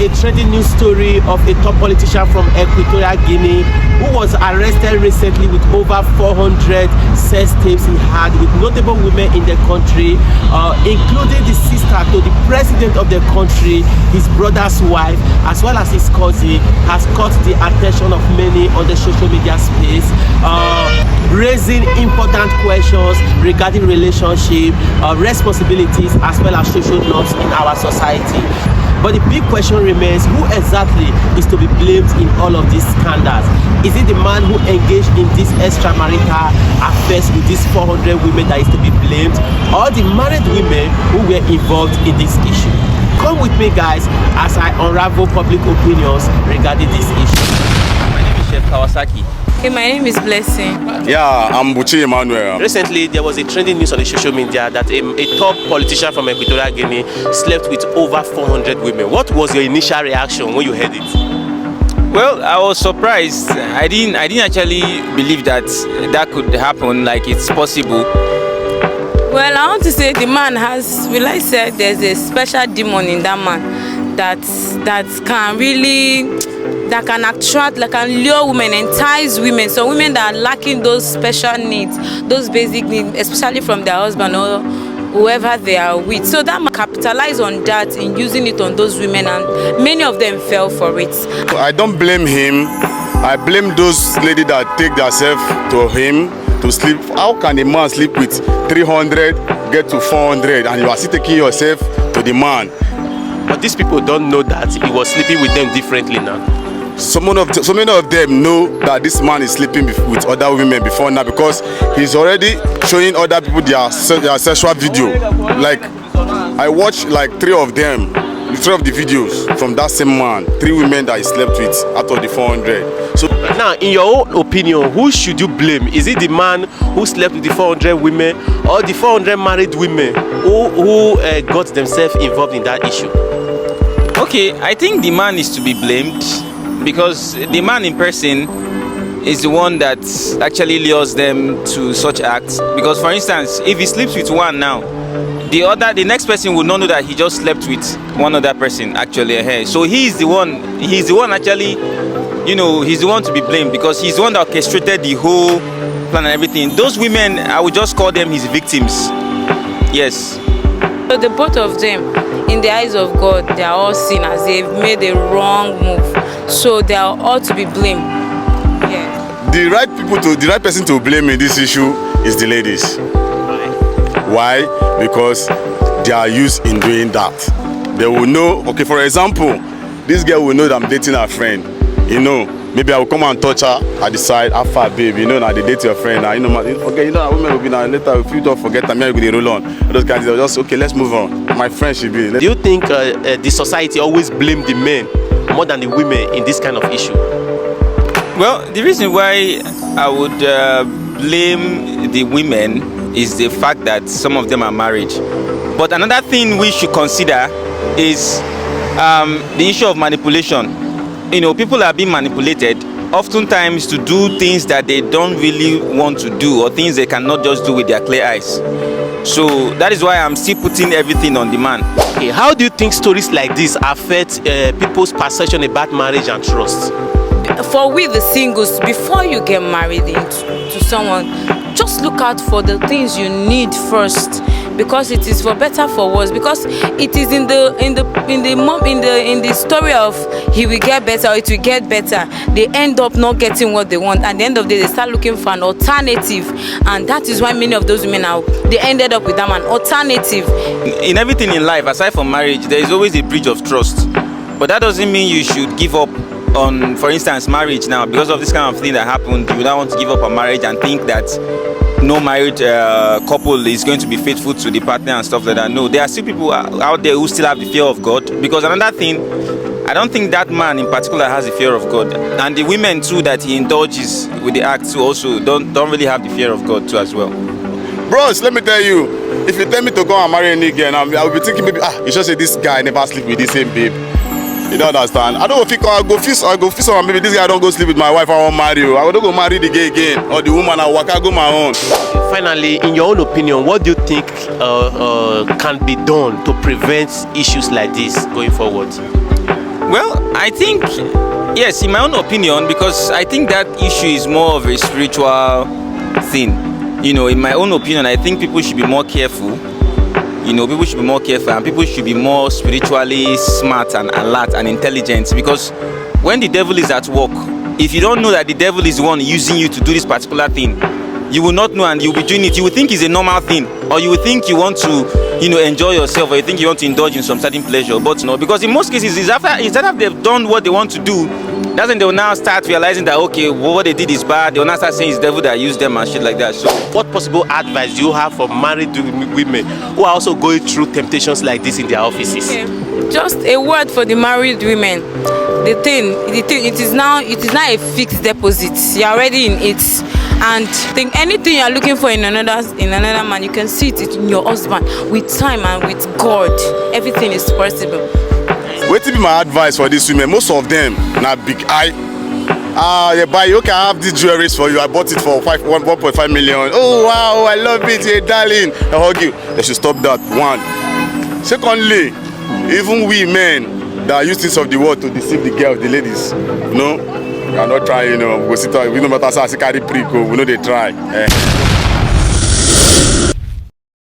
a trending news story of a top politician from Equatorial Guinea who was arrested recently with over 400 sex tapes he had with notable women in the country, including the sister to the president of the country, his brother's wife, as well as his cousin, has caught the attention of many on the social media space, raising important questions regarding relationship, responsibilities, as well as social norms in our society. But the big question remains, who exactly is to be blamed in all of these scandals? Is it the man who engaged in this extramarital affairs with these 400 women that is to be blamed, or the married women who were involved in this issue? Come with me, guys, as I unravel public opinions regarding this issue. My name is Chef Kawasaki. Okay, my name is Blessing. Yeah, I'm Buchi Emmanuel. Recently, there was a trending news on the social media that a top politician from Equatorial Guinea slept with over 400 women. What was your initial reaction when you heard it? Well, I was surprised. I didn't actually believe that could happen, like it's possible. Well, I want to say the man has, will I say, there's a special demon in that man that can really, that can attract, that can lure women, entice women. So women that are lacking those special needs, those basic needs, especially from their husband or whoever they are with. So that man capitalize on that in using it on those women, and many of them fell for it. I don't blame him. I blame those ladies that take themselves to him to sleep. How can a man sleep with 300, get to 400, and you are still taking yourself to the man? But these people don't know that he was sleeping with them differently now. So many of them know that this man is sleeping with other women before now, because he's already showing other people their sexual video. Like, I watched like three of the videos from that same man, 3 women that he slept with out of the 400. So now, in your own opinion, who should you blame? Is it the man who slept with the 400 women, or the 400 married women who got themselves involved in that issue? Okay, I think the man is to be blamed, because the man in person is the one that actually lures them to such acts. Because, for instance, if he sleeps with one now, the next person will not know that he just slept with one other person actually. So he's the one actually, you know, he's the one to be blamed, because he's the one that orchestrated the whole plan and everything. Those women, I would just call them his victims. Yes. So the both of them, in the eyes of God, they are all sinners. They've made a wrong move. So they are all to be blamed. Yeah. The right person to blame in this issue is the ladies. Why? Because they are used in doing that. They will know, okay, for example, this girl will know that I'm dating her friend. You know, maybe I will come and touch her at the side, after babe, you know, now they date your friend. Now, you know, forget, you know, women will be now later, if you don't forget, I'm going to roll on. Those guys, they'll just, okay, let's move on. My friend should be. Do you think the society always blame the men more than the women in this kind of issue? Well, the reason why I would blame the women is the fact that some of them are married. But another thing we should consider is the issue of manipulation. You know, people are being manipulated oftentimes to do things that they don't really want to do, or things they cannot just do with their clear eyes. So that is why I'm still putting everything on the man. Okay, how do you think stories like this affect people's perception about marriage and trust? For we the singles, before you get married to someone, just look out for the things you need first, because it is for better for worse. Because it is in the story of he will get better or it will get better, they end up not getting what they want. At the end of the day, they start looking for an alternative, and that is why many of those women they ended up with them an alternative. In everything in life, aside from marriage, there is always a breach of trust. But that doesn't mean you should give up on, for instance, marriage now. Because of this kind of thing that happened, you don't want to give up on marriage and think that no married couple is going to be faithful to the partner and stuff like that. No, there are still people out there who still have the fear of God. Because another thing, I don't think that man in particular has the fear of God, and the women too that he indulges with the act too also don't really have the fear of God too as well. Bros, let me tell you, if you tell me to go and marry any girl, I will be thinking maybe you should say this guy never sleep with the same babe. You don't understand. I don't know if I go feel someone, maybe this guy don't go sleep with my wife, I won't marry you. I will don't go marry the gay again, or the woman, I will go my own. Finally, in your own opinion, what do you think can be done to prevent issues like this going forward? Well, I think, yes, in my own opinion, because I think that issue is more of a spiritual thing. You know, in my own opinion, I think people should be more careful. You know, people should be more careful, and people should be more spiritually smart and alert and intelligent, because when the devil is at work, if you don't know that the devil is the one using you to do this particular thing, you will not know and you'll be doing it. You will think it's a normal thing, or you will think you want to, you know, enjoy yourself, or you think you want to indulge in some certain pleasure. But no, because in most cases, it's after they've done what they want to do, that's when they will now start realizing that, okay, what they did is bad. They will now start saying it's the devil that used them and shit like that. So what possible advice do you have for married women who are also going through temptations like this in their offices? Okay. Just a word for the married women. The thing, it is now a fixed deposit. You're already in it, and think anything you're looking for in another man, you can see it in your husband. With time and with God, everything is possible. What be my advice for these women? Most of them na big eye. They buy, okay, I have these jewelries for you. I bought it for 1.5 million. Oh wow, I love it, hey, darling. I hug you. They should stop that. One. Secondly, even we men that are used things of the world to deceive the girls, the ladies, you know, we are not trying, you know. We know matter say carry prick, we know they try.